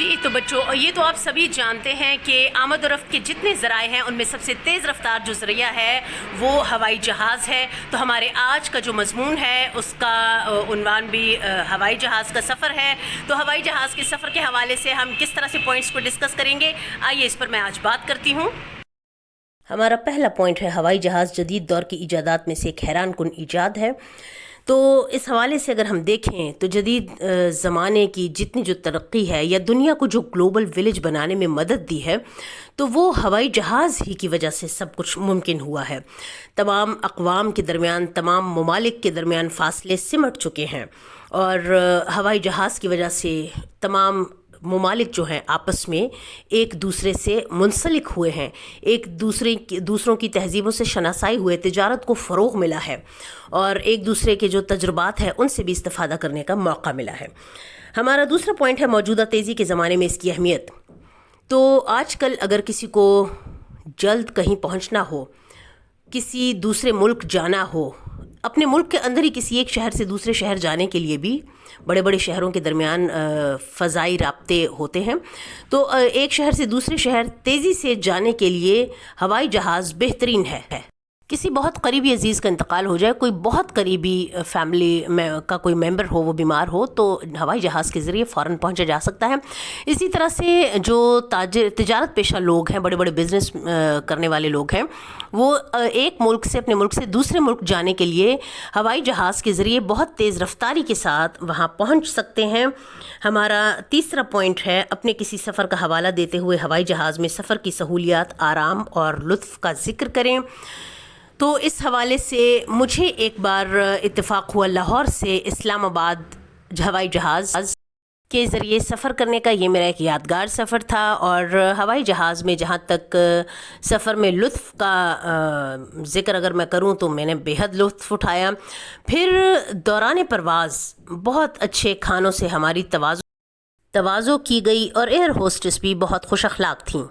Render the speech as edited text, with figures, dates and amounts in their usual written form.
جی تو بچوں، یہ تو آپ سبھی جانتے ہیں کہ آمد و رفت کے جتنے ذرائع ہیں ان میں سب سے تیز رفتار جو ذریعہ ہے وہ ہوائی جہاز ہے. تو ہمارے آج کا جو مضمون ہے اس کا عنوان بھی ہوائی جہاز کا سفر ہے. تو ہوائی جہاز کے سفر کے حوالے سے ہم کس طرح سے پوائنٹس کو ڈسکس کریں گے، آئیے اس پر میں آج بات کرتی ہوں. ہمارا پہلا پوائنٹ ہے ہوائی جہاز جدید دور کی ایجادات میں سے ایک حیران کن ایجاد ہے. تو اس حوالے سے اگر ہم دیکھیں تو جدید زمانے کی جتنی جو ترقی ہے یا دنیا کو جو گلوبل ولیج بنانے میں مدد دی ہے تو وہ ہوائی جہاز ہی کی وجہ سے سب کچھ ممکن ہوا ہے. تمام اقوام کے درمیان، تمام ممالک کے درمیان فاصلے سمٹ چکے ہیں اور ہوائی جہاز کی وجہ سے تمام ممالک جو ہیں آپس میں ایک دوسرے سے منسلک ہوئے ہیں، ایک دوسروں کی تہذیبوں سے شناسائی ہوئے، تجارت کو فروغ ملا ہے اور ایک دوسرے کے جو تجربات ہیں ان سے بھی استفادہ کرنے کا موقع ملا ہے. ہمارا دوسرا پوائنٹ ہے موجودہ تیزی کے زمانے میں اس کی اہمیت. تو آج کل اگر کسی کو جلد کہیں پہنچنا ہو، کسی دوسرے ملک جانا ہو، اپنے ملک کے اندر ہی کسی ایک شہر سے دوسرے شہر جانے کے لیے بھی بڑے بڑے شہروں کے درمیان فضائی رابطے ہوتے ہیں. تو ایک شہر سے دوسرے شہر تیزی سے جانے کے لیے ہوائی جہاز بہترین ہے. کسی بہت قریبی عزیز کا انتقال ہو جائے، کوئی بہت قریبی فیملی میں کا کوئی ممبر ہو، وہ بیمار ہو، تو ہوائی جہاز کے ذریعے فوراً پہنچا جا سکتا ہے. اسی طرح سے جو تجارت پیشہ لوگ ہیں، بڑے بڑے بزنس کرنے والے لوگ ہیں، وہ ایک ملک سے اپنے ملک سے دوسرے ملک جانے کے لیے ہوائی جہاز کے ذریعے بہت تیز رفتاری کے ساتھ وہاں پہنچ سکتے ہیں. ہمارا تیسرا پوائنٹ ہے اپنے کسی سفر کا حوالہ دیتے ہوئے ہوائی جہاز میں سفر کی سہولیات، آرام اور لطف کا ذکر کریں. تو اس حوالے سے مجھے ایک بار اتفاق ہوا لاہور سے اسلام آباد ہوائی جہاز کے ذریعے سفر کرنے کا. یہ میرا ایک یادگار سفر تھا اور ہوائی جہاز میں جہاں تک سفر میں لطف کا ذکر اگر میں کروں تو میں نے بے حد لطف اٹھایا. پھر دوران پرواز بہت اچھے کھانوں سے ہماری تواضع کی گئی اور ایئر ہوسٹس بھی بہت خوش اخلاق تھیں.